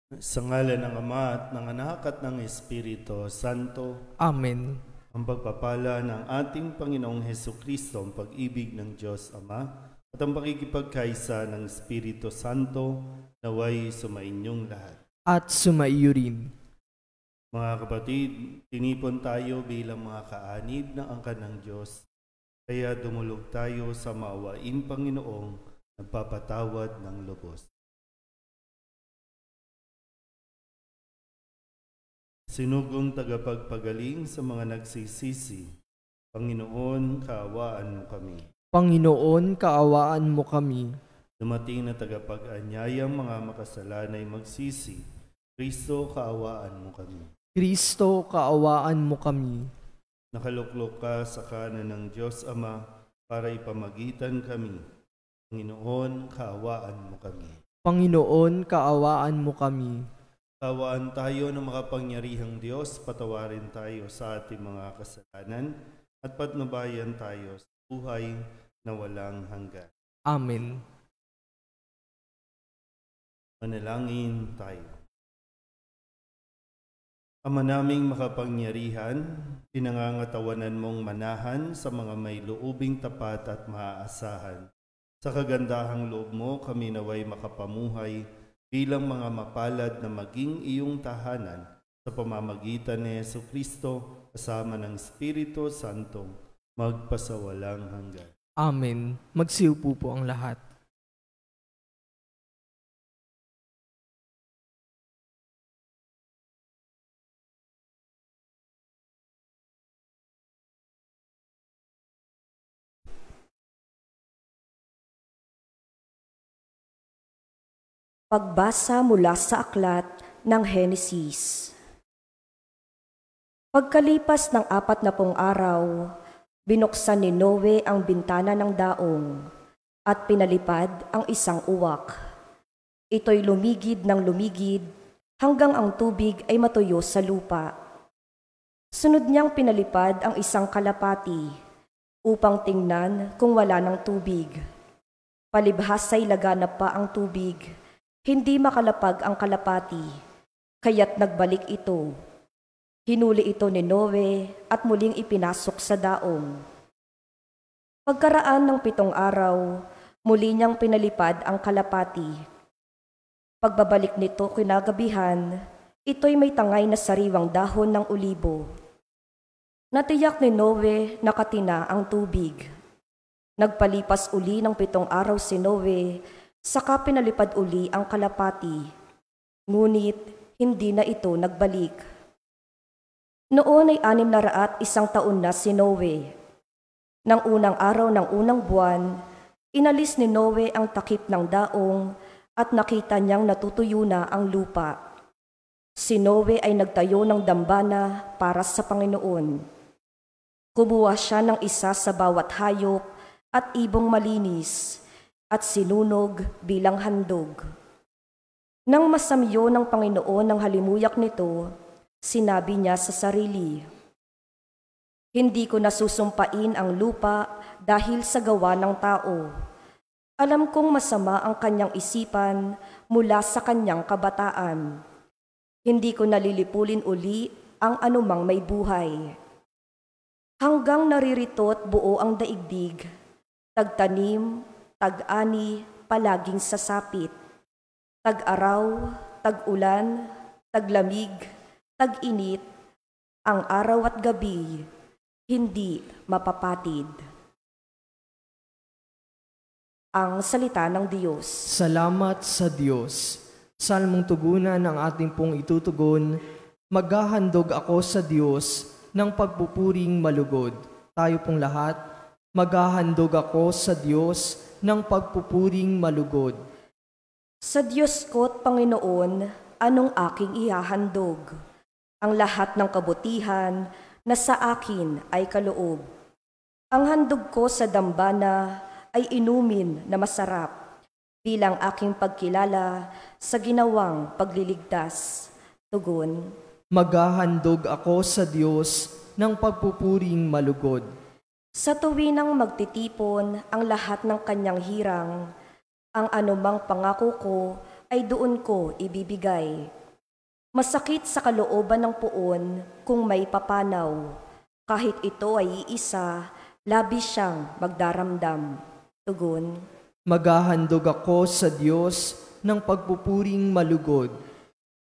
Sa ngalan ng Ama at ng Anak at ng Espiritu Santo. Amen. Ang pagpapala ng ating Panginoong Hesukristo, ang pag-ibig ng Diyos Ama, at ang pakikipagkaisa ng Espiritu Santo naway sumainyong lahat. At sumaiyo rin. Mga kapatid, tinipon tayo bilang mga kaanib ng angkan ng Diyos, kaya dumulog tayo sa maawaing Panginoong nagpapatawad ng lubos. Sinugong tagapagpagaling sa mga nagsisisi, Panginoon, kaawaan mo kami. Panginoon, kaawaan mo kami. Dumating na tagapag-anyayang mga makasalanay magsisi, Kristo, kaawaan mo kami. Kristo, kaawaan mo kami. Nakaluklok ka sa kanan ng Diyos Ama para ipamagitan kami. Panginoon, kaawaan mo kami. Panginoon, kaawaan mo kami. Kaawaan tayo ng makapangyarihang Diyos, patawarin tayo sa ating mga kasalanan at patnubayan tayo sa buhay na walang hanggan. Amen. Manalangin tayo. Ama naming makapangyarihan, pinangangatawanan mong manahan sa mga may loobing tapat at maaasahan. Sa kagandahang loob mo, kami naway makapamuhay bilang mga mapalad na maging iyong tahanan sa pamamagitan ni Jesucristo kasama ng Espiritu Santo magpasawalang hanggan. Amen. Magsiupo po ang lahat. Pagbasa mula sa aklat ng Henesis. Pagkalipas ng 40 araw, binuksan ni Noe ang bintana ng daong at pinalipad ang isang uwak. Ito'y lumigid ng lumigid hanggang ang tubig ay matuyo sa lupa. Sunod niyang pinalipad ang isang kalapati upang tingnan kung wala ng tubig. Palibhas ay laganap pa ang tubig. Hindi makalapag ang kalapati, kaya't nagbalik ito. Hinuli ito ni Noe at muling ipinasok sa daong. Pagkaraan ng 7 araw, muli niyang pinalipad ang kalapati. Pagbabalik nito kinagabihan, ito'y may tangay na sariwang dahon ng olibo. Natiyak ni Noe na katina ang tubig. Nagpalipas uli ng 7 araw si Noe, saka pinalipad uli ang kalapati, ngunit hindi na ito nagbalik. Noon ay 601 taon na si Noe. Nang unang araw ng unang buwan, inalis ni Noe ang takip ng daong at nakita niyang natutuyo na ang lupa. Si Noe ay nagtayo ng dambana para sa Panginoon. Kumuha siya ng isa sa bawat hayop at ibong malinis, at sinunog bilang handog. Nang masamyo ng Panginoon ang halimuyak nito, sinabi niya sa sarili, "Hindi ko nasusumpain ang lupa dahil sa gawa ng tao. Alam kong masama ang kanyang isipan mula sa kanyang kabataan. Hindi ko nalilipulin uli ang anumang may buhay. Hanggang naririto't buo ang daigdig, tagtanim, tag-ani, palaging sasapit. Tag-araw, tag-ulan, taglamig, tag-init, ang araw at gabi, hindi mapapatid." Ang salita ng Diyos. Salamat sa Diyos. Salmong tugunan ang ating pong itutugon, maghahandog ako sa Diyos ng pagpupuring malugod. Tayo pong lahat, maghahandog ako sa Diyos ng pagpupuring malugod. Sa Diyos ko't Panginoon, anong aking ihahandog? Ang lahat ng kabutihan na sa akin ay kaloob. Ang handog ko sa dambana ay inumin na masarap, bilang aking pagkilala sa ginawang pagliligtas. Tugon, maghahandog ako sa Diyos ng pagpupuring malugod. Sa tuwinang magtitipon ang lahat ng kanyang hirang, ang anumang pangako ko ay doon ko ibibigay. Masakit sa kalooban ng puon kung may papanaw. Kahit ito ay iisa, labis siyang magdaramdam. Tugon, Maghahandog ako sa Diyos ng pagpupuring malugod.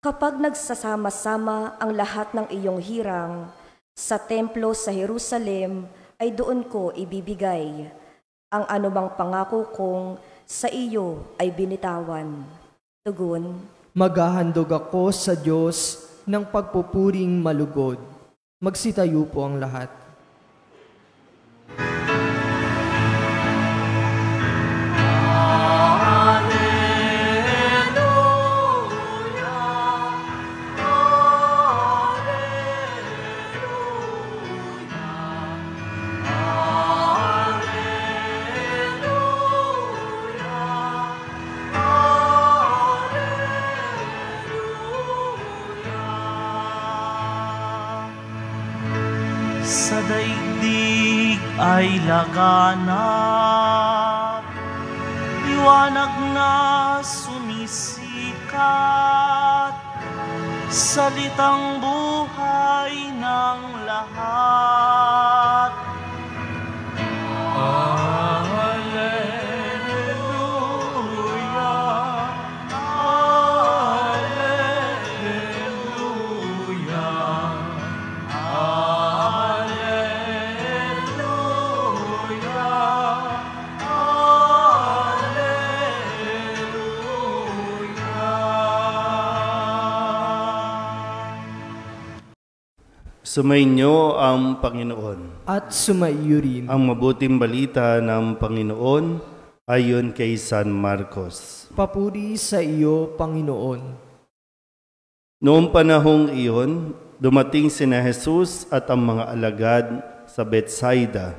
kapag nagsasama-sama ang lahat ng iyong hirang, sa templo sa Jerusalem ay doon ko ibibigay. Ang anumang pangako kong sa iyo ay binitawan. Tugon, Maghahandog ako sa Diyos ng pagpupuring malugod. Magsitayo po ang lahat. Sa daigdig ay laganap, liwanag na sumisikat, salitang buhay ng lahat. Sumainyo ang Panginoon. At sumaiyo rin. Ang mabuting balita ng Panginoon ayon kay San Marcos. Papuri sa iyo, Panginoon. Noong panahong iyon, dumating sina Jesus at ang mga alagad sa Betsaida.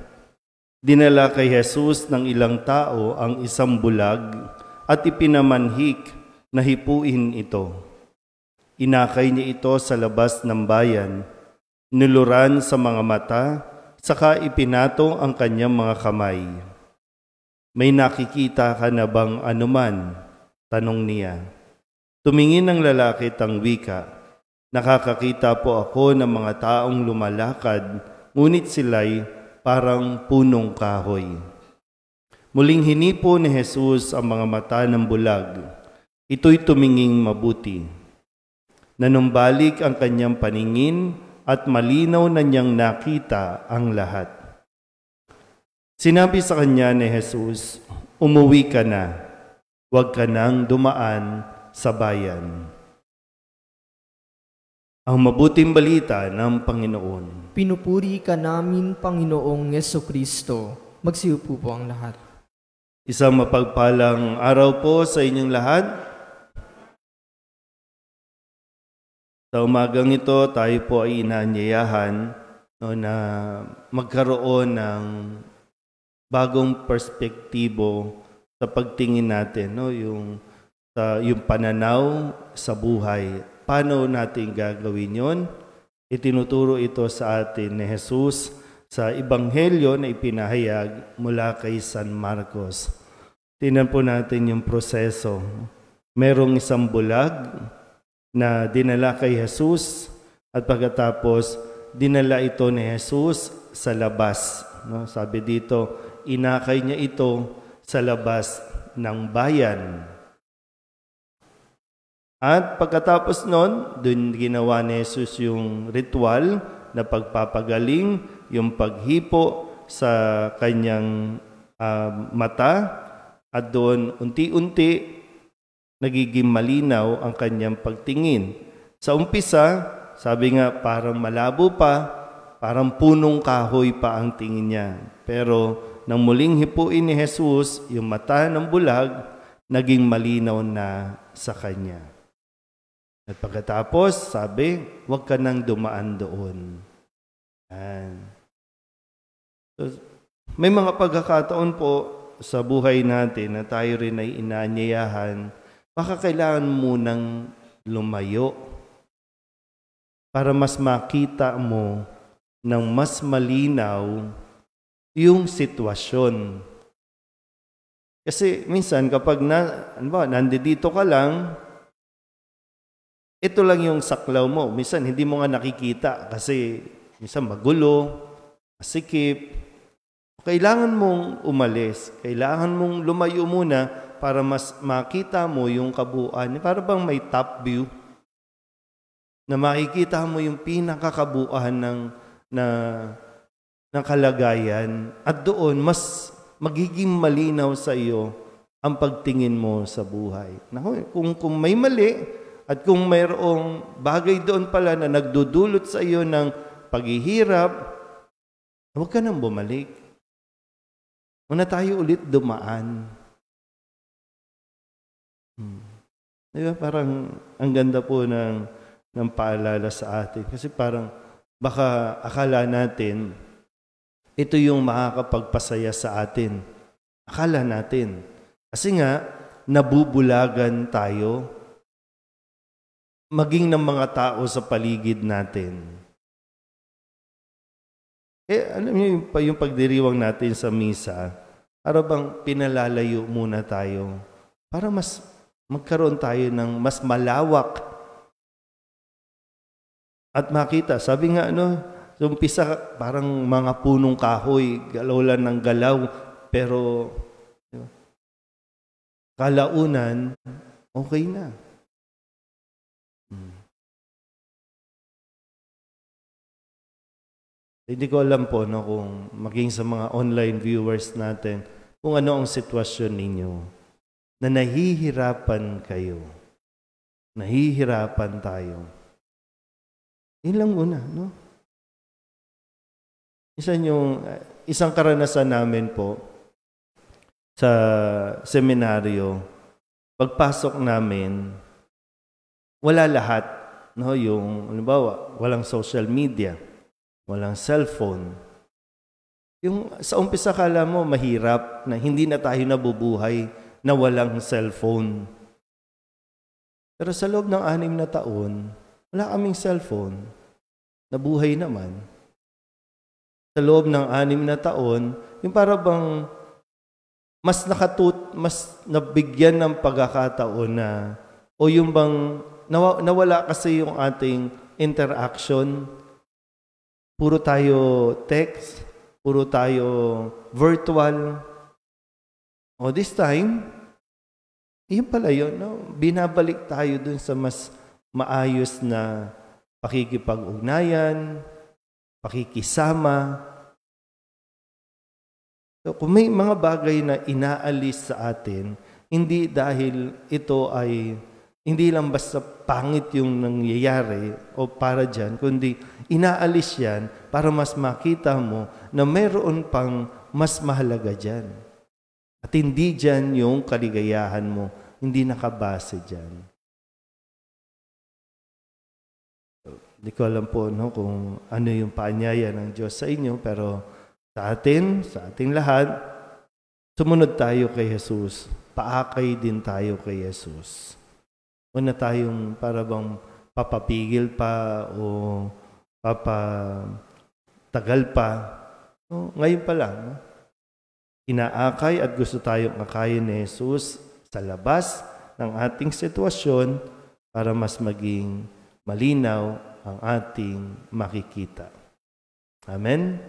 Dinala kay Jesus ng ilang tao ang isang bulag at ipinamanhik na hipuin ito. Inakay niya ito sa labas ng bayan, nuluran sa mga mata, saka ipinatong ang kanyang mga kamay. May nakikita ka na bang anuman? Tanong niya. Tumingin ang lalaki tang wika. Nakakakita po ako ng mga taong lumalakad, ngunit sila'y parang punong kahoy. Muling hinipo ni Jesus ang mga mata ng bulag. Ito'y tuminging mabuti. Nanumbalik ang kanyang paningin at malinaw na niyang nakita ang lahat. Sinabi sa kanya ni Jesus, umuwi ka na, huwag ka nang dumaan sa bayan. Ang mabuting balita ng Panginoon. Pinupuri ka namin, Panginoong Yesukristo. Magsiupo po ang lahat. Isang mapagpalang araw po sa inyong lahat. Sa umagang ito, tayo po ay inaanyayahan na magkaroon ng bagong perspektibo sa pagtingin natin, yung pananaw sa buhay. Paano natin gagawin yon? Itinuturo ito sa atin ni Jesus sa Ebanghelyo na ipinahayag mula kay San Marcos. Tingnan po natin yung proseso. Merong isang bulag na dinala kay Jesus at pagkatapos dinala ito ni Jesus sa labas. Sabi dito, inakay niya ito sa labas ng bayan. At pagkatapos nun, dun ginawa ni Jesus yung ritual na pagpapagaling, yung paghipo sa kanyang mata, at doon unti-unti nagiging malinaw ang kanyang pagtingin. Sa umpisa, sabi nga parang malabo pa, parang punong kahoy pa ang tingin niya. Pero nang muling hipuin ni Jesus, yung mata ng bulag, naging malinaw na sa kanya. At pagkatapos, sabi, huwag ka nang dumaan doon. So, may mga pagkakataon po sa buhay natin na tayo rin ay inaanyayahan, baka kailangan munang lumayo para mas makita mo ng mas malinaw yung sitwasyon. Kasi minsan kapag nandito ka lang, ito lang yung saklaw mo. Minsan hindi mo nga nakikita kasi minsan magulo, masikip. Kailangan mong umalis. Kailangan mong lumayo muna para mas makita mo yung kabuuan. Para bang may top view na makikita mo yung pinakakabuuan ng kalagayan. At doon, mas magiging malinaw sa iyo ang pagtingin mo sa buhay. Kung may mali at kung mayroong bagay doon pala na nagdudulot sa iyo ng paghihirap, huwag ka nang bumalik. Muna tayo ulit dumaan. Diba? Parang ang ganda po ng paalala sa atin. Kasi parang baka akala natin ito yung makakapagpasaya sa atin. Akala natin. Kasi nga, nabubulagan tayo maging ng mga tao sa paligid natin. Alam niyo yung pagdiriwang natin sa misa, para bang pinalalayo muna tayo para mas magkaroon tayo ng mas malawak at makita. Sabi nga, so umpisa parang mga punong kahoy, galaw lang ng galaw, pero kalaunan, okay na. Hindi ko alam po kung maging sa mga online viewers natin, kung ano ang sitwasyon ninyo, na nahihirapan kayo. Nahihirapan tayo. Yun lang muna, no? Isang karanasan namin po sa seminaryo, pagpasok namin, wala lahat, no? Yung, halimbawa, walang social media, walang cellphone. Yung sa umpisa kala mo mahirap na hindi na tayo nabubuhay na walang cellphone. Pero sa loob ng 6 na taon, wala kaming cellphone. Nabuhay naman. Sa loob ng 6 na taon, yung para bang mas nabigyan ng pagkakataon na, o yung bang nawala kasi yung ating interaction. Puro tayo text, puro tayo virtual. O this time, yun pala yun, no? Binabalik tayo dun sa mas maayos na pakikipag-ugnayan, pakikisama. So, kung may mga bagay na inaalis sa atin, hindi dahil ito ay hindi lang basta pangit yung nangyayari o para dyan, kundi inaalis yan para mas makita mo na mayroon pang mas mahalaga dyan. At hindi dyan yung kaligayahan mo, hindi nakabase dyan. Hindi ko alam po kung ano yung paanyaya ng Diyos sa inyo, pero sa ating lahat, sumunod tayo kay Jesus. Paakay din tayo kay Jesus. Huwag na tayong para bang papapigil pa o papatagal pa. No, ngayon pa lang, no? Inaakay at gusto tayong akayin ni Jesus sa labas ng ating sitwasyon para mas maging malinaw ang ating makikita. Amen?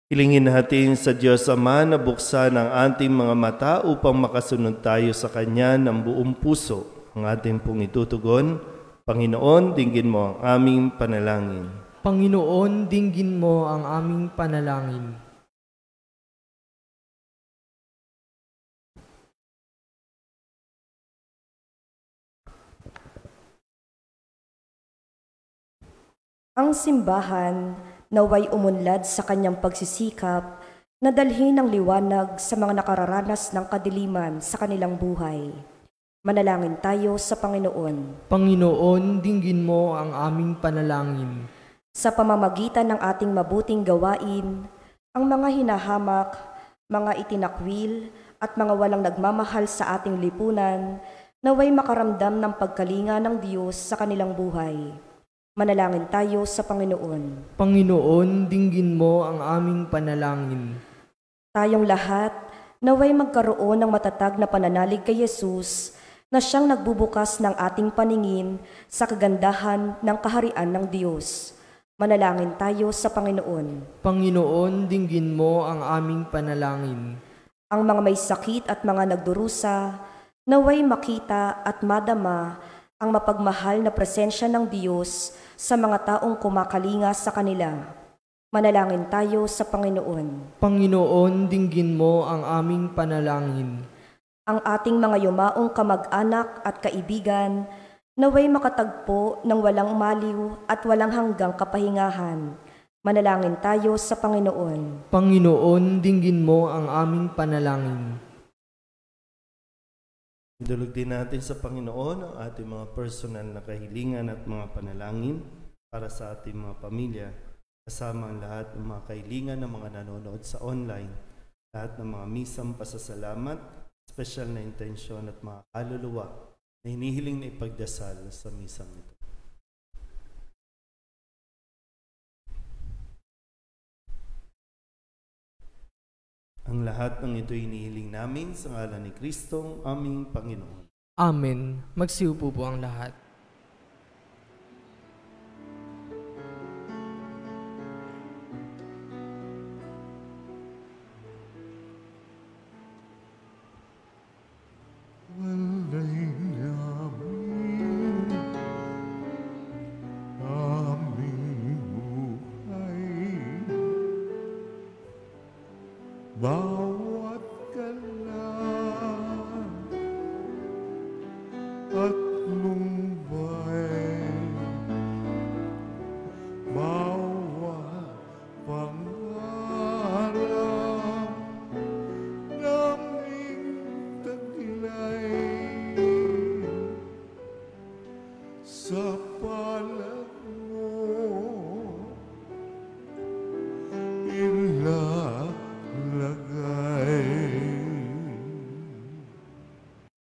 Hilingin natin sa Diyos Ama na buksan ang ating mga mata upang makasunod tayo sa Kanya ng buong puso. Ang ating pong itutugon, Panginoon, dinggin mo ang aming panalangin. Panginoon, dinggin mo ang aming panalangin. Ang simbahan naway umunlad sa kanyang pagsisikap na dalhin ang liwanag sa mga nakararanas ng kadiliman sa kanilang buhay. Manalangin tayo sa Panginoon. Panginoon, dinggin mo ang aming panalangin. Sa pamamagitan ng ating mabuting gawain, ang mga hinahamak, mga itinakwil, at mga walang nagmamahal sa ating lipunan, naway makaramdam ng pagkalinga ng Diyos sa kanilang buhay. Manalangin tayo sa Panginoon. Panginoon, dinggin mo ang aming panalangin. Tayong lahat, naway magkaroon ng matatag na pananalig kay Jesus na siyang nagbubukas ng ating paningin sa kagandahan ng kaharian ng Diyos. Manalangin tayo sa Panginoon. Panginoon, dinggin mo ang aming panalangin. Ang mga may sakit at mga nagdurusa, naway makita at madama ang mapagmahal na presensya ng Diyos sa mga taong kumakalinga sa kanila. Manalangin tayo sa Panginoon. Panginoon, dinggin mo ang aming panalangin. Ang ating mga yumaong kamag-anak at kaibigan, naway makatagpo ng walang maliw at walang hanggang kapahingahan. Manalangin tayo sa Panginoon. Panginoon, dinggin mo ang aming panalangin. Idulog din natin sa Panginoon ang ating mga personal na kahilingan at mga panalangin para sa ating mga pamilya, kasama ang lahat ng mga kahilingan ng mga nanonood sa online, lahat ng mga misang pasasalamat, special na intensyon at mga kaluluwa na hinihiling na ipagdasal sa misang ito. Ang lahat ng ito hinihiling namin sa ngalan ni Kristong aming Panginoon. Amen. Magsiupo po ang lahat. Bawat kalan at lumbay, bawat pangarap naming taglay sa palad mo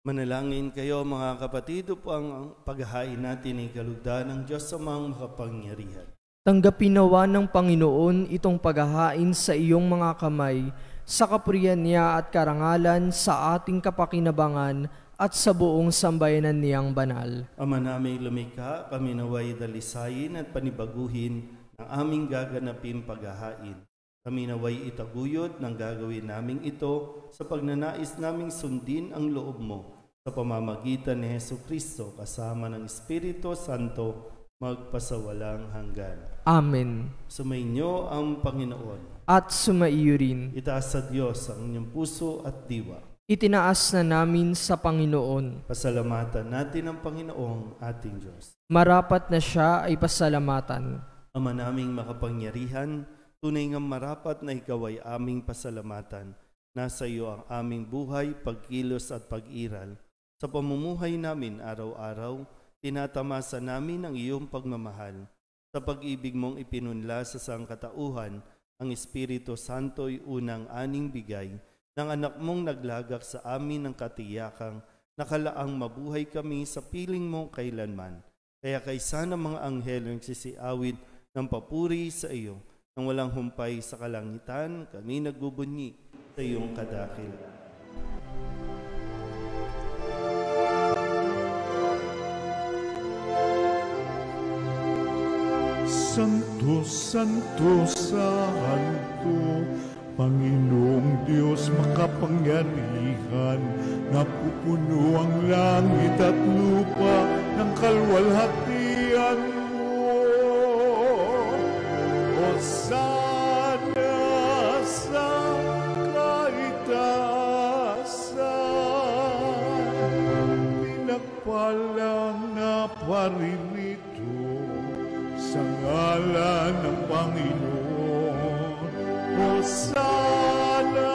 Manalangin kayo mga kapatid upang paghahain natin ay kalugdan ng Diyos sa mga makapangyarihan. Tanggapin nawa ng Panginoon itong paghahain sa iyong mga kamay, sa kapurihan niya at karangalan sa ating kapakinabangan at sa buong sambayanan niyang banal. Ama naming lumikha, kami naway dalisayin at panibaguhin ang aming gaganapin paghahain. Kami naway itaguyod ng gagawin naming ito sa pagnanais naming sundin ang loob mo sa pamamagitan ni Jesucristo kasama ng Espiritu Santo magpasawalang hanggan. Amen. Sumainyo ang Panginoon. At sumaiyo rin. Itaas sa Diyos ang inyong puso at diwa. Itinaas na namin sa Panginoon. Pasalamatan natin ang Panginoong ating Diyos. Marapat na siya ay pasalamatan. Ama naming makapangyarihan, tunay ngang marapat na ikaw ay aming pasalamatan. Nasa iyo ang aming buhay, pagkilos at pag-iral. Sa pamumuhay namin araw-araw, tinatamasa namin ang iyong pagmamahal. Sa pag-ibig mong ipinunla sa sangkatauhan, ang Espiritu Santo'y unang aning bigay ng anak mong naglagak sa amin ng katiyakang nakalaang mabuhay kami sa piling mo kailanman. Kaya kaysa ng mga anghel ang sisiawid ng papuri sa iyo, nang walang humpay sa kalangitan, kami nagbubunyi sa iyong kadakilaan. Santo, Santo, Santo, Panginoong Diyos makapangyarihan, napupuno ang langit at lupa ng kalwalhatian mo. Hosana sa kaitaasan, pinagpalang na paririto sa ngalan ng Panginoon. Hosana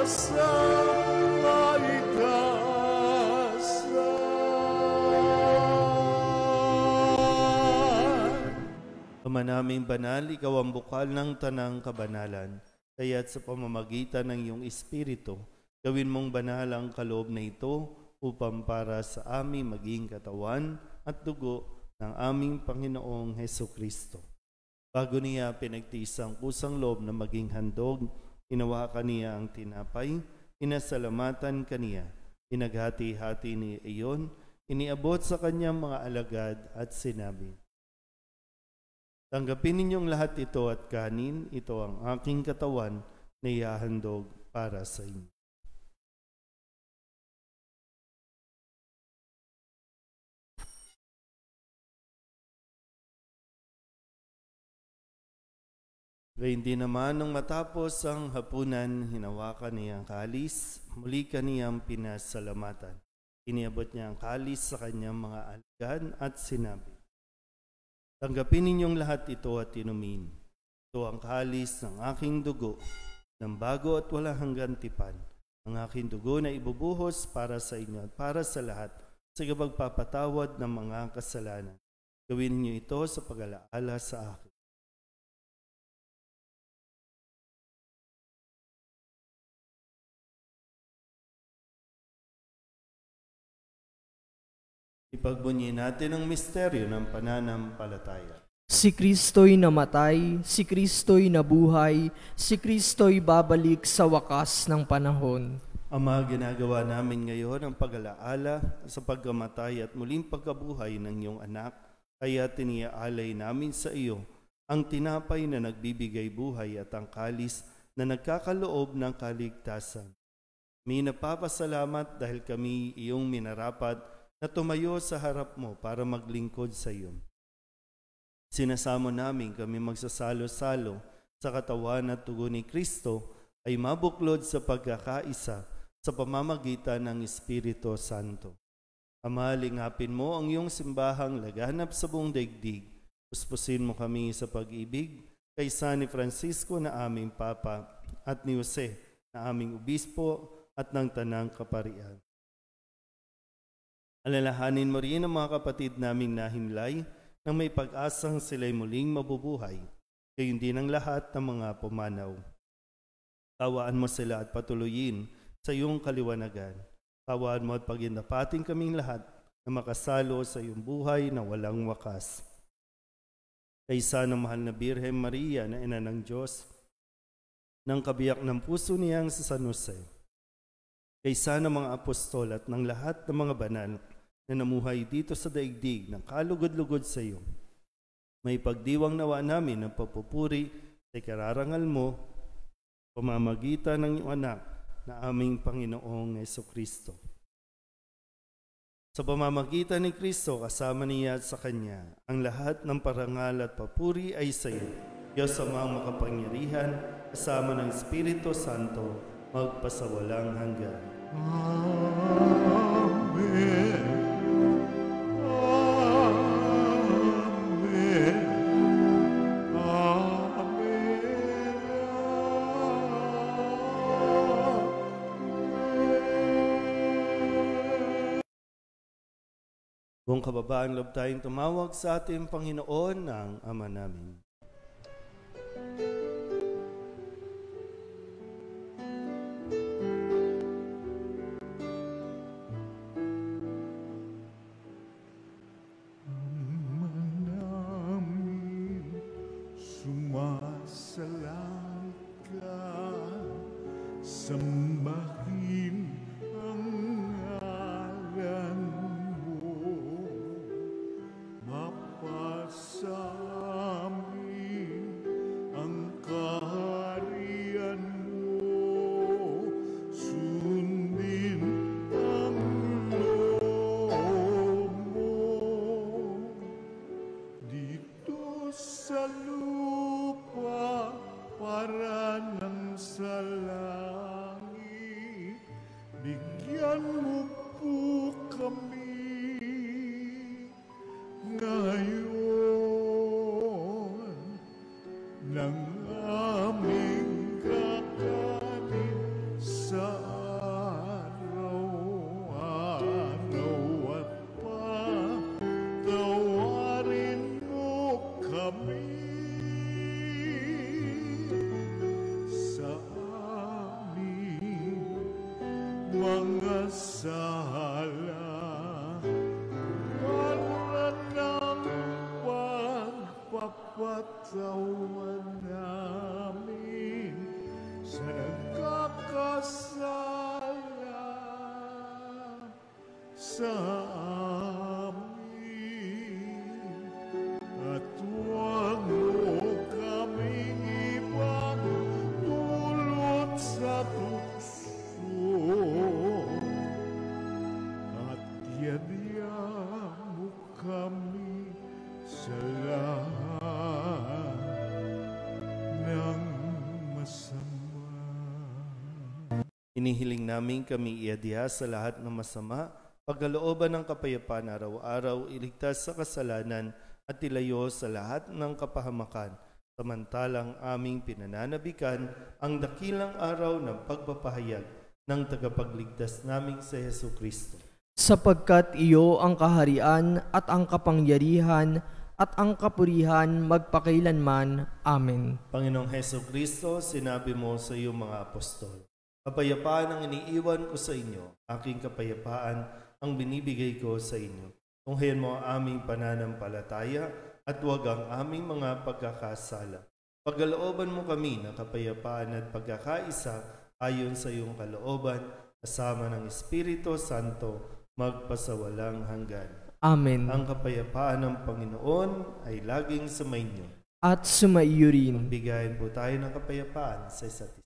sa kaitaasan. Ama naming banal, ikaw ang bukal ng tanang kabanalan, kaya't sa pamamagitan ng iyong Espiritu, gawin mong banal ang kaloob na ito upang para sa aming maging katawan at dugo ng aming Panginoong Heso Kristo. Bago niya pinagtiis ang kusang loob na maging handog, hinawakan niya ang tinapay, inasalamatan kaniya, inaghati-hati niya iyon, iniabot sa kanyang mga alagad at sinabi, "Tanggapin ninyong lahat ito at kanin, ito ang aking katawan na ihahandog para sa inyo." Gayun din naman nung matapos ang hapunan, hinawakan niya ang kalis, muli kaniyang pinasalamatan. Iniabot niya ang kalis sa kanyang mga alagad at sinabi, "Tanggapin ninyong lahat ito at inumin. Ito ang kalis ng aking dugo, ng bago at walang hanggang tipan. Ang aking dugo na ibubuhos para sa inyo at para sa lahat sa pagpapatawad ng mga kasalanan. Gawin niyo ito sa pag-alaala sa akin." Ipagbunyi natin ang misteryo ng pananampalataya. Si Kristo'y namatay, si Kristo'y nabuhay, si Kristo'y babalik sa wakas ng panahon. Ama, ginagawa namin ngayon ang pag-alaala sa pagkamatay at muling pagkabuhay ng iyong anak, kaya tiniaalay namin sa iyo ang tinapay na nagbibigay buhay at ang kalis na nagkakaloob ng kaligtasan. May napapasalamat dahil kami iyong minarapat na tumayo sa harap mo para maglingkod sa iyo. Sinasamo namin kami magsasalo-salo sa katawan at dugo ni Kristo ay mabuklod sa pagkakaisa sa pamamagitan ng Espiritu Santo. Ama, lingapin mo ang iyong simbahang laganap sa buong daigdig. Puspusin mo kami sa pag-ibig kay San Francisco na aming Papa at ni Jose na aming Obispo at ng Tanang Kaparian. Alalahanin mo rin ang mga kapatid naming nahinlay na may pag-asang sila'y muling mabubuhay, gayon din ang lahat ng mga pumanaw. Tawaan mo sila at patuloyin sa iyong kaliwanagan. Tawaan mo at pagindapating kaming lahat na makasalo sa iyong buhay na walang wakas. Kaysa ng mahal na Birhen Maria na ina ng Diyos, ng kabiyak ng puso niyang sa San Jose, kaysa ng mga apostol at ng lahat ng mga banal na namuhay dito sa daigdig ng kalugod-lugod sa iyo, may pagdiwang nawa namin ng papupuri sa ikararangal mo, pamamagitan ng iyong anak na aming Panginoong Jesucristo. Sa pamamagitan ni Kristo, kasama niya at sa Kanya, ang lahat ng parangal at papuri ay sa iyo, Diyos Amang makapangyarihan, kasama ng Espiritu Santo, magpasawalang hanggan. Amen. Buong kababaan loob tayong tumawag sa ating Panginoon ng Ama namin. Ama namin, sumasalangit ka, sambahin ang ngalan mo, mapasa amin ang kaharian mo, sundin ang loob mo, dito sa lupa para ng sa langit. Bigyan mo po kami ngayon ng aming kakanin sa araw-araw at patawarin mo kami sa aming mga sala para ng Pagpatawan namin sa nagkakasala sa amin. At huwag mo kaming ipagdulot sa tukso. At yadya mo kami sa lahat ng masama. Inihiling namin kami iadya sa lahat ng masama, pagkalooban ng kapayapaan araw-araw, iligtas sa kasalanan at ilayo sa lahat ng kapahamakan, samantalang aming pinananabikan ang dakilang araw ng pagpapahayag ng tagapagligtas naming si Jesucristo. Sapagkat iyo ang kaharian at ang kapangyarihan at ang kapurihan magpakailanman. Amen. Panginoong Jesucristo, sinabi mo sa iyong mga apostol, kapayapaan ang iniiwan ko sa inyo, aking kapayapaan ang binibigay ko sa inyo. Tunghayan mo ang aming pananampalataya at huwag ang aming mga pagkakasala. Pagkalooban mo kami ng kapayapaan at pagkakaisa ayon sa iyong kalooban, kasama ng Espiritu Santo, magpasawalang hanggan. Amen. Ang kapayapaan ng Panginoon ay laging sumainyo. At sumaiyo rin. Bigayan po tayo ng kapayapaan sa isa't isa.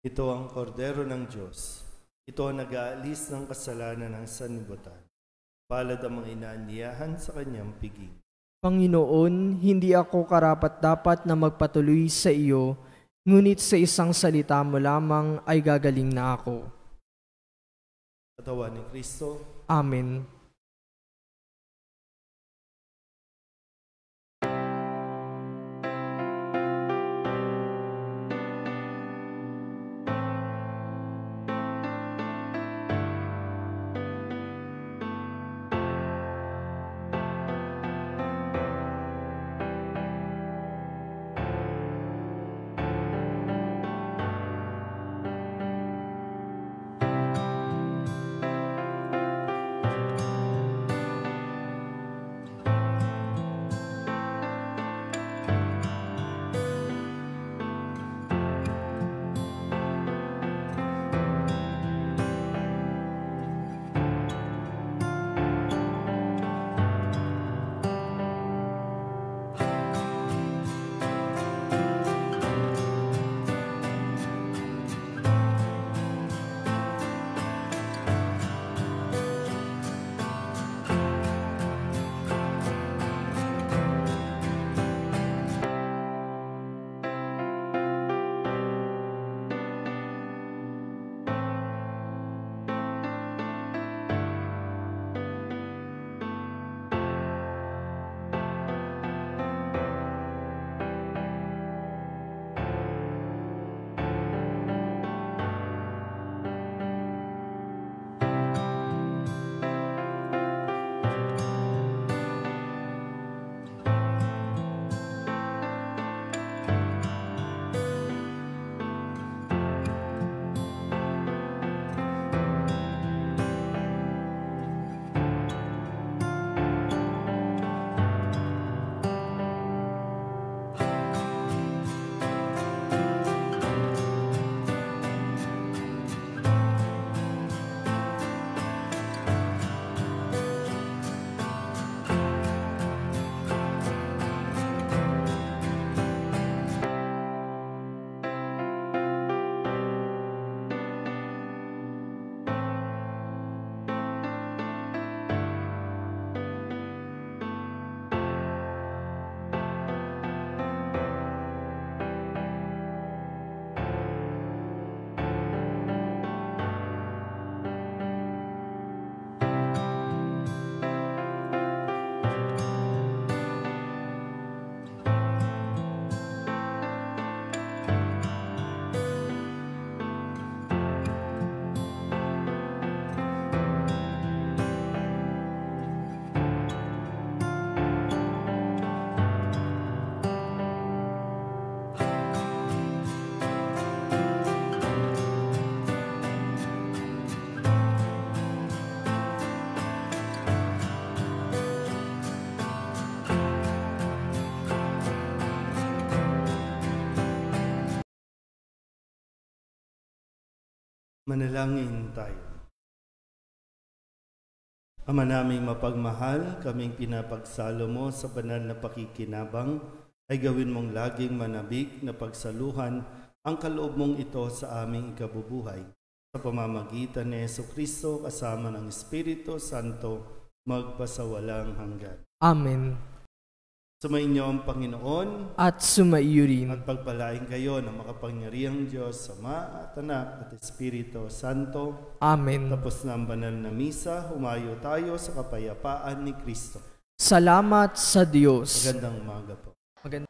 Ito ang kordero ng Diyos. Ito ang nag-aalis ng kasalanan ng sanlibutan. Palad ang mga inaanyayahan sa kanyang piging. Panginoon, hindi ako karapat-dapat na magpatuloy sa iyo, ngunit sa isang salita mo lamang ay gagaling na ako. Katawan ni Kristo. Amen. Manalangin tayo. Ama naming mapagmahal, kaming pinapagsalo mo sa banal na pakikinabang, ay gawin mong laging manabik na pagsaluhan ang kaloob mong ito sa aming ikabubuhay. Sa pamamagitan ni Jesucristo kasama ng Espiritu Santo, magpasawalang hanggan. Amen. Sumainyo ang Panginoon At sumaiyo rin. at pagpalain kayo ng makapangyarihang Diyos, Ama at Anak at Espiritu Santo. Amen. Tapos na ang banal na misa, humayo tayo sa kapayapaan ni Kristo. Salamat sa Diyos. Magandang umaga po. Maganda.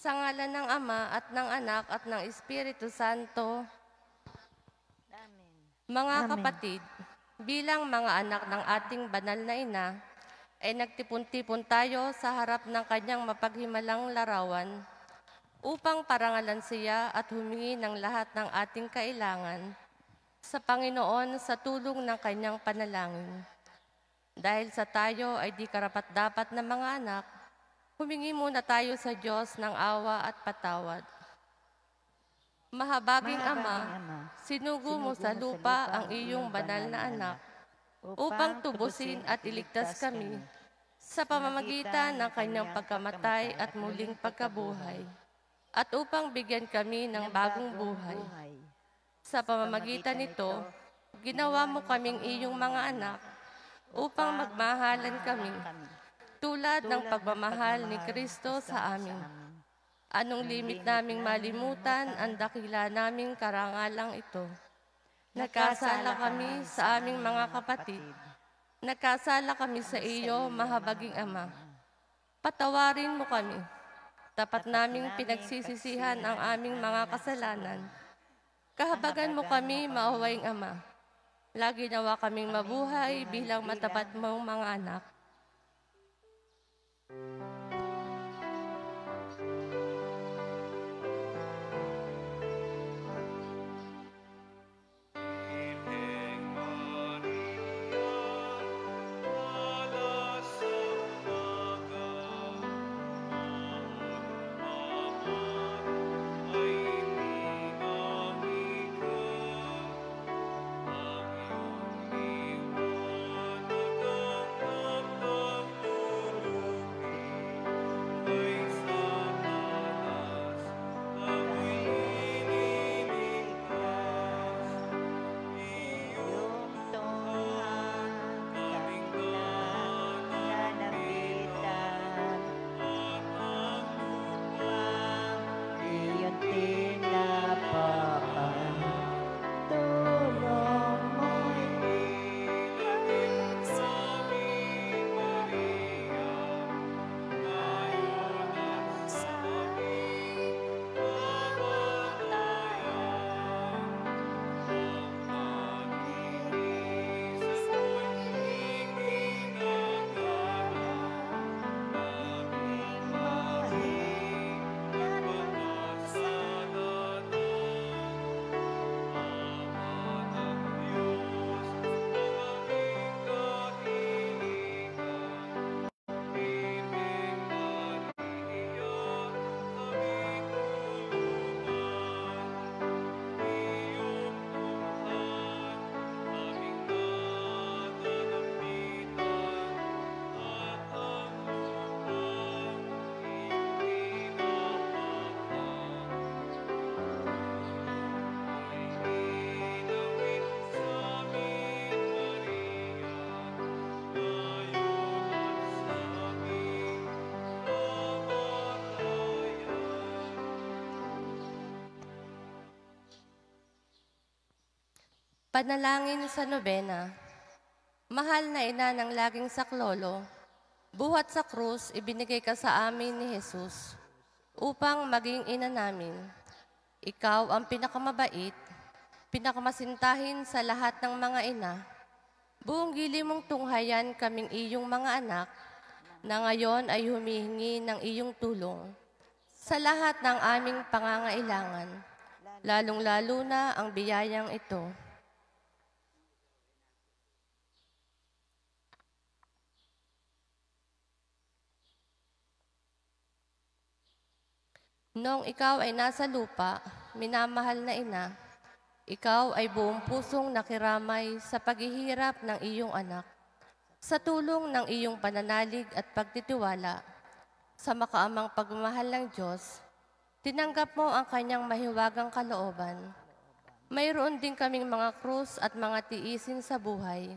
Sa ngalan ng Ama at ng Anak at ng Espiritu Santo. Mga kapatid, bilang mga anak ng ating banal na ina, ay nagtipon-tipon tayo sa harap ng kanyang mapaghimalang larawan upang parangalan siya at humingi ng lahat ng ating kailangan sa Panginoon sa tulong ng kanyang panalangin. Dahil sa tayo ay di karapat-dapat na mga anak, humingi muna tayo sa Diyos ng awa at patawad. Mahabaging Ama, sinugo mo sa lupa ang iyong banal na anak upang tubusin at iligtas kami sa pamamagitan ng kanyang pagkamatay at muling pagkabuhay, at upang bigyan kami ng bagong buhay. Sa pamamagitan nito, ginawa mo kaming iyong mga anak upang magmahalan kami tulad ng pagmamahal ni Kristo sa amin. Anong limit naming malimutan ang dakila naming karangalang ito. Nagkasala kami sa aming mga kapatid. Nagkasala kami sa iyo, mahabaging Ama. Patawarin mo kami. Tapat naming pinagsisisihan ang aming mga kasalanan. Kahabagan mo kami, maawaing Ama. Lagi nawa kaming mabuhay bilang matapat mong mga anak. Panalangin sa nobena. Mahal na ina ng laging saklolo, buhat sa krus ibinigay ka sa amin ni Jesus upang maging ina namin. Ikaw ang pinakamabait, pinakamasintahin sa lahat ng mga ina. Buong gili mong tunghayan kaming iyong mga anak na ngayon ay humihingi ng iyong tulong sa lahat ng aming pangangailangan, lalong-lalo na ang biyayang ito. Noong ikaw ay nasa lupa, minamahal na ina, ikaw ay buong pusong nakiramay sa paghihirap ng iyong anak. Sa tulong ng iyong pananalig at pagtitiwala sa makaamang pagmamahal ng Diyos, tinanggap mo ang kanyang mahiwagang kalooban. Mayroon din kaming mga krus at mga tiisin sa buhay.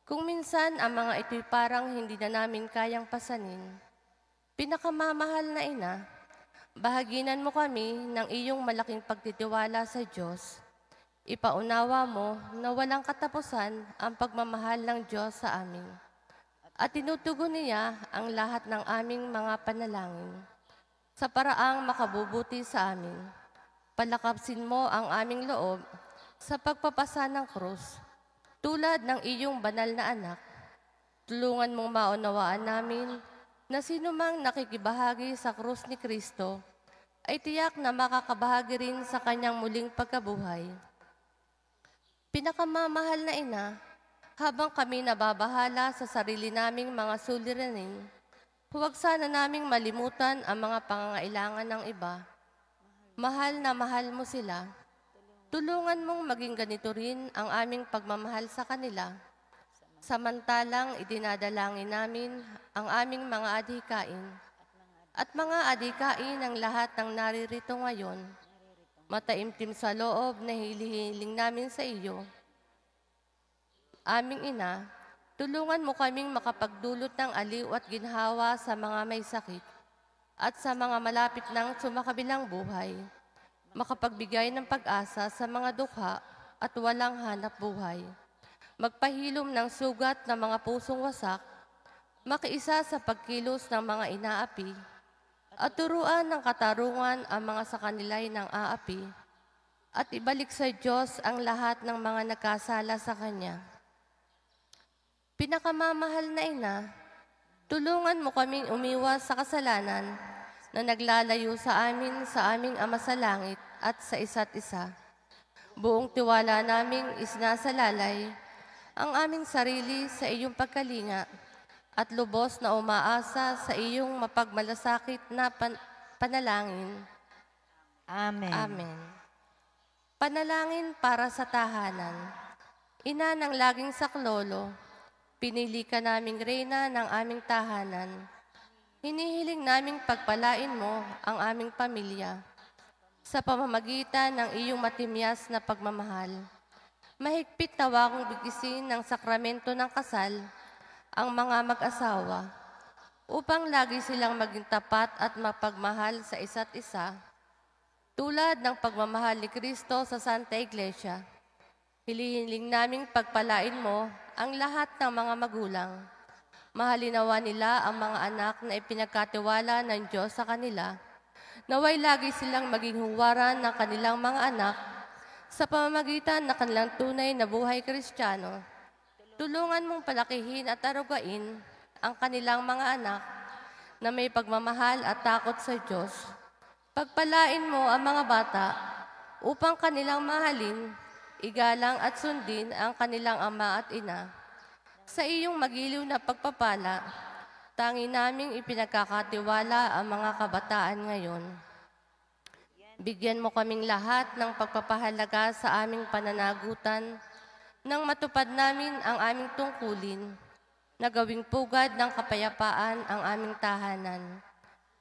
Kung minsan ang mga ito'y parang hindi na namin kayang pasanin. Pinakamamahal na ina, bahaginan mo kami ng iyong malaking pagtitiwala sa Diyos. Ipaunawa mo na walang katapusan ang pagmamahal ng Diyos sa amin. At tinutugon niya ang lahat ng aming mga panalangin. Sa paraang makabubuti sa amin, palakapsin mo ang aming loob sa pagpapasa ng krus, tulad ng iyong banal na anak. Tulungan mong maunawaan namin na sino mang nakikibahagi sa krus ni Kristo ay tiyak na makakabahagi rin sa kanyang muling pagkabuhay. Pinakamamahal na ina, habang kami nababahala sa sarili naming mga suliranin, huwag sana naming malimutan ang mga pangangailangan ng iba. Mahal na mahal mo sila. Tulungan mong maging ganito rin ang aming pagmamahal sa kanila. Samantalang idinadalangin namin ang aming mga adhikain at mga adhikain ng lahat ng naririto ngayon. Mataimtim sa loob na hilihiling namin sa iyo. Aming ina, tulungan mo kaming makapagdulot ng aliw at ginhawa sa mga may sakit at sa mga malapit ng sumakabilang buhay. Makapagbigay ng pag-asa sa mga dukha at walang hanap buhay. Magpahilom ng sugat ng mga pusong wasak, makiisa sa pagkilos ng mga inaapi, at turuan ng katarungan ang mga sa kanila'y ng aapi, at ibalik sa Diyos ang lahat ng mga nagkasala sa Kanya. Pinakamamahal na ina, tulungan mo kaming umiwas sa kasalanan na naglalayo sa aming Ama sa Langit at sa isa't isa. Buong tiwala naming isinasalalay ang aming sarili sa iyong pagkalinga at lubos na umaasa sa iyong mapagmalasakit na panalangin. Amen. Amen. Panalangin para sa tahanan. Ina ng laging saklolo, pinili ka naming reyna ng aming tahanan. Hinihiling naming pagpalain mo ang aming pamilya sa pamamagitan ng iyong matimyas na pagmamahal. Mahigpit na wakong bigisin ng sakramento ng kasal ang mga mag-asawa upang lagi silang maging tapat at mapagmahal sa isa't isa, tulad ng pagmamahal ni Kristo sa Santa Iglesia. Hilihiling naming pagpalain mo ang lahat ng mga magulang. Mahalinawa nila ang mga anak na ipinagkatiwala ng Diyos sa kanila. Naway lagi silang maging huwaran ng kanilang mga anak sa pamamagitan ng kanilang tunay na buhay Kristiyano. Tulungan mong palakihin at arugain ang kanilang mga anak na may pagmamahal at takot sa Diyos. Pagpalain mo ang mga bata upang kanilang mahalin, igalang at sundin ang kanilang ama at ina. Sa iyong magiliw na pagpapala, tangi naming ipinagkakatiwala ang mga kabataan ngayon. Bigyan mo kaming lahat ng pagpapahalaga sa aming pananagutan nang matupad namin ang aming tungkulin na gawing pugad ng kapayapaan ang aming tahanan,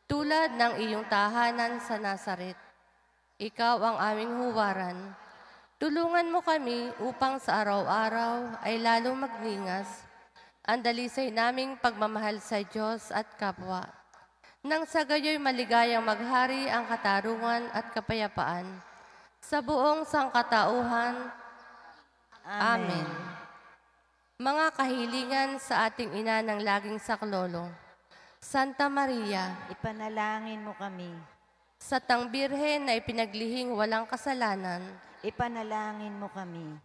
tulad ng iyong tahanan sa Nazaret. Ikaw ang aming huwaran. Tulungan mo kami upang sa araw-araw ay lalong magningas ang dalisay naming pagmamahal sa Diyos at kapwa. Nang sa gayo'y maligayang maghari ang katarungan at kapayapaan sa buong sangkatauhan. Amen. Mga kahilingan sa ating ina ng laging saklolo, Santa Maria, Ipanalangin mo kami. sa tang birhen na ipinaglihing walang kasalanan, Ipanalangin mo kami.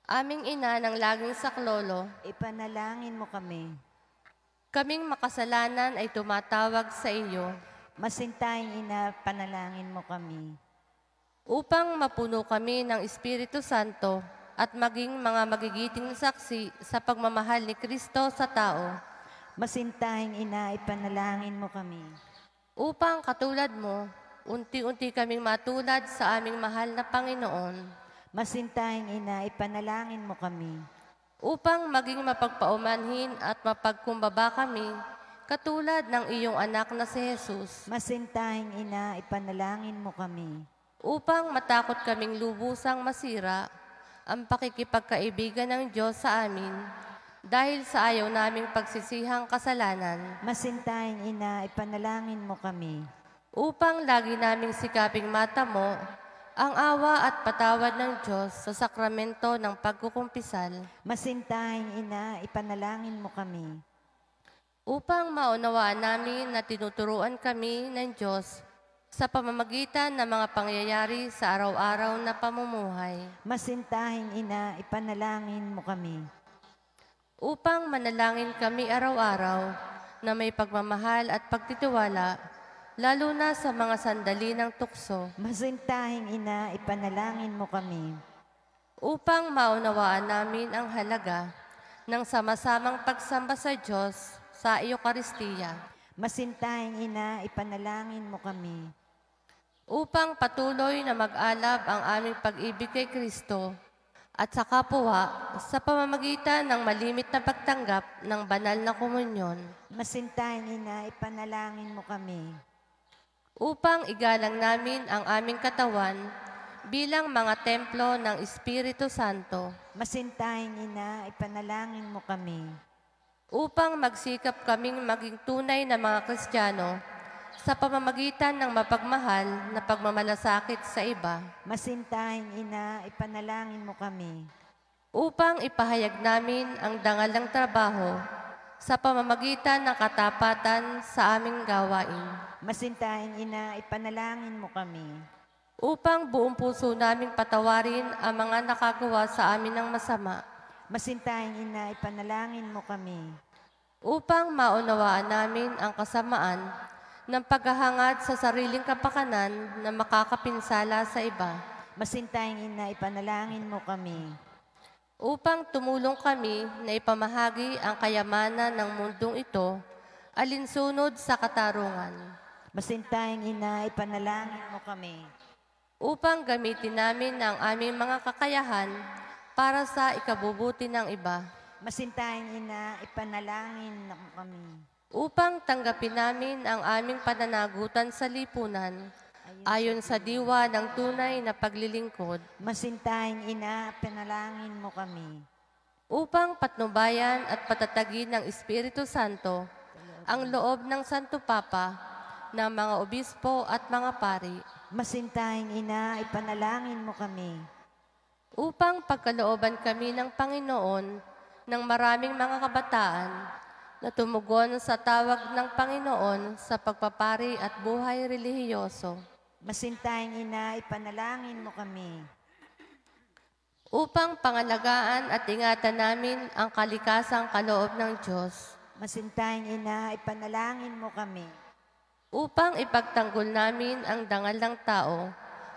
aming ina ng laging saklolo, Ipanalangin mo kami. kaming makasalanan ay tumatawag sa iyo Masintahing ina, panalangin mo kami. upang mapuno kami ng Espiritu Santo at maging mga magigiting saksi sa pagmamahal ni Kristo sa tao, Masintahing ina, ipanalangin mo kami. upang katulad mo, unti-unti kaming matulad sa aming mahal na Panginoon, Masintahing ina, ipanalangin mo kami. upang maging mapagpaumanhin at mapagkumbaba kami, katulad ng iyong anak na si Jesus, Masintahing ina, ipanalangin mo kami. upang matakot kaming lubusang masira ang pakikipagkaibigan ng Diyos sa amin, dahil sa ayaw naming pagsisihang kasalanan, Masintahing ina, ipanalangin mo kami. upang lagi naming sikaping mata mo ang awa at patawad ng Diyos sa sakramento ng pagkukumpisal, Masintahing ina, ipanalangin mo kami. upang maunawaan namin na tinuturuan kami ng Diyos sa pamamagitan ng mga pangyayari sa araw-araw na pamumuhay, Masintahing ina, ipanalangin mo kami. upang manalangin kami araw-araw na may pagmamahal at pagtitiwala, lalo na sa mga sandali ng tukso, Masintahing ina, ipanalangin mo kami. upang maunawaan namin ang halaga ng sama-samang pagsamba sa Diyos sa Eucharistia, Masintahing ina, ipanalangin mo kami. upang patuloy na mag-alab ang aming pag-ibig kay Kristo at sa kapwa sa pamamagitan ng malimit na pagtanggap ng banal na komunyon, Masintahing ina, ipanalangin mo kami. upang igalang namin ang aming katawan bilang mga templo ng Espiritu Santo, Masintahing ina, ipanalangin mo kami. upang magsikap kaming maging tunay na mga Kristiyano sa pamamagitan ng mapagmahal na pagmamalasakit sa iba, Masintahing ina, ipanalangin mo kami. upang ipahayag namin ang dangal ng trabaho sa pamamagitan ng katapatan sa aming gawain, Masintahing ina, ipanalangin mo kami. upang buong puso naming patawarin ang mga nakagawa sa amin ng masama, Masintahing ina, ipanalangin mo kami. upang maunawaan namin ang kasamaan ng paghahangad sa sariling kapakanan na makakapinsala sa iba, Masintahing ina, ipanalangin mo kami. upang tumulong kami na ipamahagi ang kayamanan ng mundong ito alinsunod sa katarungan, Masintahing ina, ipanalangin mo kami. upang gamitin namin ang aming mga kakayahan para sa ikabubuti ng iba, Masintahing ina, ipanalangin mo kami. upang tanggapin namin ang aming pananagutan sa lipunan ayon sa diwa ng tunay na paglilingkod, Masintahing ina, ipanalangin mo kami. upang patnubayan at patatagin ng Espiritu Santo ang loob ng Santo Papa, ng mga obispo at mga pari, Masintahing ina, ipanalangin mo kami. upang pagkalooban kami ng Panginoon ng maraming mga kabataan na tumugon sa tawag ng Panginoon sa pagpapari at buhay relihiyoso, Masintahing ina, ipanalangin mo kami. upang pangalagaan at ingatan namin ang kalikasang kaloob ng Diyos, Masintahing ina, ipanalangin mo kami. upang ipagtanggol namin ang dangal ng tao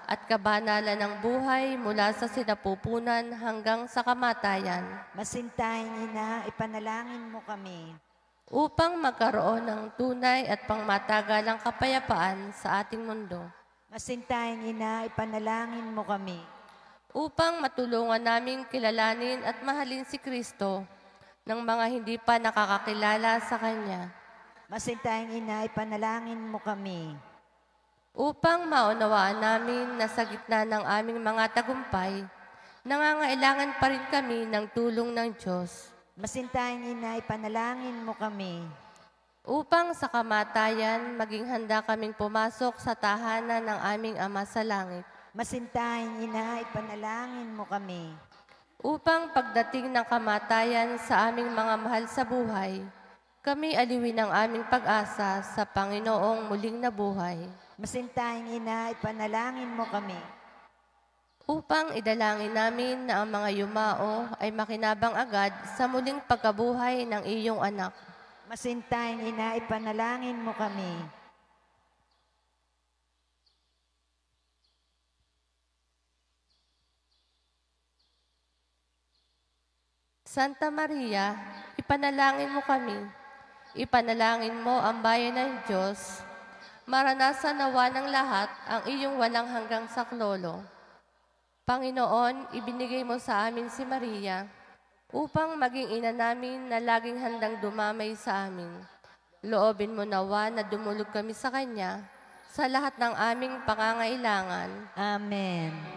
at kabanalan ng buhay mula sa sinapupunan hanggang sa kamatayan, Masintahing ina, ipanalangin mo kami. upang magkaroon ng tunay at pangmatagalang kapayapaan sa ating mundo, Masintahing ina, ipanalangin mo kami. upang matulungan naming kilalanin at mahalin si Kristo ng mga hindi pa nakakakilala sa Kanya, Masintahing ina, ipanalangin mo kami. upang maunawaan namin na sa gitna ng aming mga tagumpay, nangangailangan pa rin kami ng tulong ng Diyos, Masintahing ina, ipanalangin mo kami. upang sa kamatayan maging handa kaming pumasok sa tahanan ng aming Ama sa langit, Masintahing ina, ipanalangin mo kami. upang pagdating ng kamatayan sa aming mga mahal sa buhay, kami aliwin ang aming pag-asa sa Panginoong muling nabuhay. Masintahing ina, ipanalangin mo kami. Upang idalangin namin na ang mga yumao ay makinabang agad sa muling pagkabuhay ng iyong anak. Masintahing ina, ipanalangin mo kami. Santa Maria, ipanalangin mo kami. Ipanalangin mo ang bayan ng Diyos. Maranasan nawa ng lahat ang iyong walang hanggang saklolo. Panginoon, ibinigay mo sa amin si Maria upang maging ina namin na laging handang dumamay sa amin. Loobin mo nawa na dumulog kami sa Kanya sa lahat ng aming pangangailangan. Amen.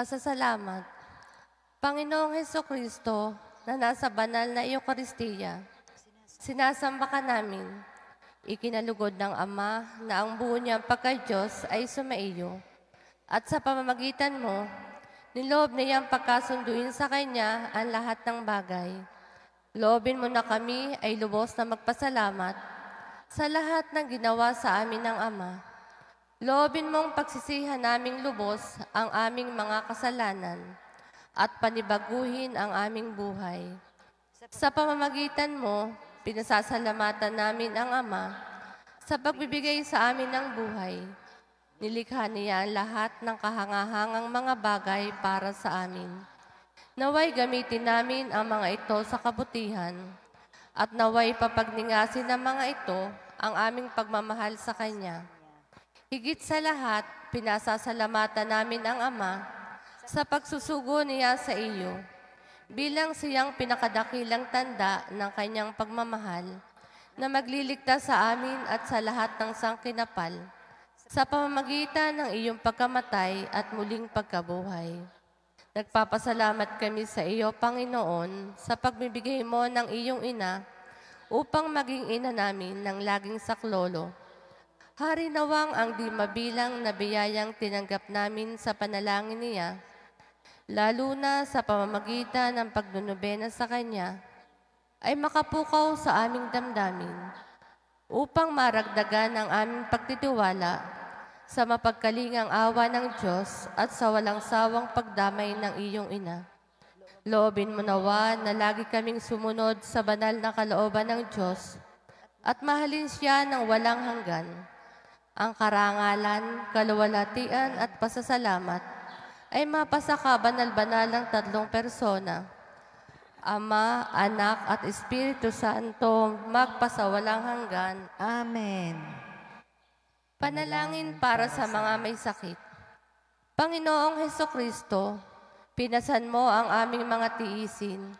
Pasasalamat. Panginoong Hesukristo, na nasa banal na Eucharistia, sinasamba ka namin. Ikinalugod ng Ama na ang buo niyang pagka-Diyos ay sumaiyo. At sa pamamagitan mo, niloob niyang pagkasunduin sa Kanya ang lahat ng bagay. Loobin mo na kami ay lubos na magpasalamat sa lahat ng ginawa sa amin ng Ama. Loobin mong pagsisihan naming lubos ang aming mga kasalanan at panibaguhin ang aming buhay. Sa pamamagitan mo, pinasasalamatan namin ang Ama sa pagbibigay sa amin ng buhay. Nilikha niya ang lahat ng kahangahangang mga bagay para sa amin. Naway gamitin namin ang mga ito sa kabutihan at naway papagningasin ng mga ito ang aming pagmamahal sa Kanya. Higit sa lahat, pinasasalamatan namin ang Ama sa pagsusugo niya sa iyo bilang siyang pinakadakilang tanda ng Kanyang pagmamahal na magliligtas sa amin at sa lahat ng sangkinapal sa pamamagitan ng iyong pagkamatay at muling pagkabuhay. Nagpapasalamat kami sa iyo, Panginoon, sa pagbibigay mo ng iyong ina upang maging ina namin ng laging saklolo. Hari nawang ang di mabilang na biyayang tinanggap namin sa panalangin niya, lalo na sa pamamagitan ng pagdunubena sa Kanya, ay makapukaw sa aming damdamin upang maragdagan ang aming pagtitiwala sa mapagkalingang awa ng Diyos at sa walang sawang pagdamay ng iyong ina. Loobin mo nawa na lagi kaming sumunod sa banal na kalooban ng Diyos at mahalin siya ng walang hanggan. Ang karangalan, kaluwalhatian at pasasalamat ay mapasa ka banal-banal ng tatlong persona, Ama, Anak at Espiritu Santo, magpasawalang hanggan. Amen. Panalangin para sa mga may sakit. Panginoong Hesukristo, pinasan mo ang aming mga tiisin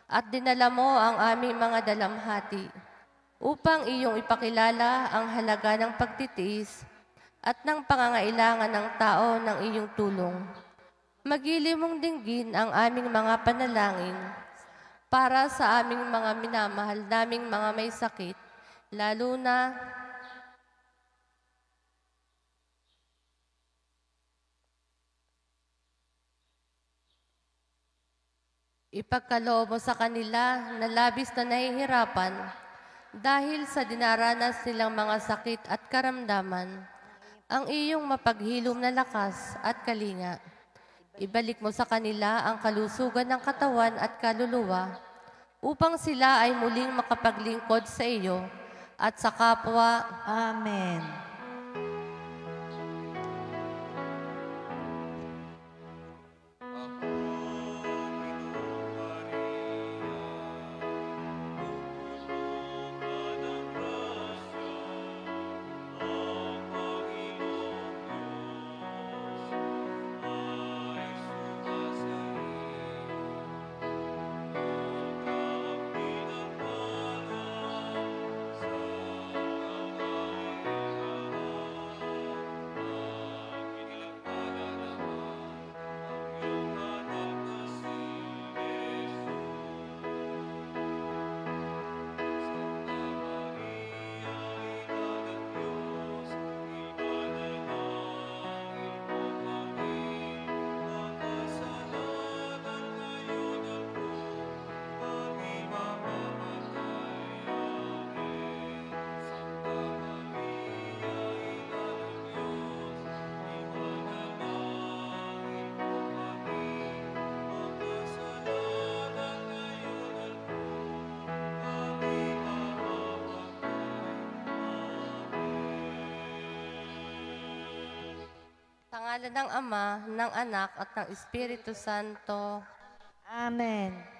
at dinala mo ang aming mga dalamhati. upang iyong ipakilala ang halaga ng pagtitiis at ng pangangailangan ng tao ng iyong tulong. Magili mong dinggin ang aming mga panalangin para sa aming mga minamahal naming mga may sakit, lalo na ipagkaloob mo sa kanila na labis na nahihirapan dahil sa dinaranas nilang mga sakit at karamdaman, ang iyong mapaghilom na lakas at kalinga. Ibalik mo sa kanila ang kalusugan ng katawan at kaluluwa upang sila ay muling makapaglingkod sa iyo at sa kapwa. Amen. Sa ngalan ng Ama, ng Anak, at ng Espiritu Santo. Amen.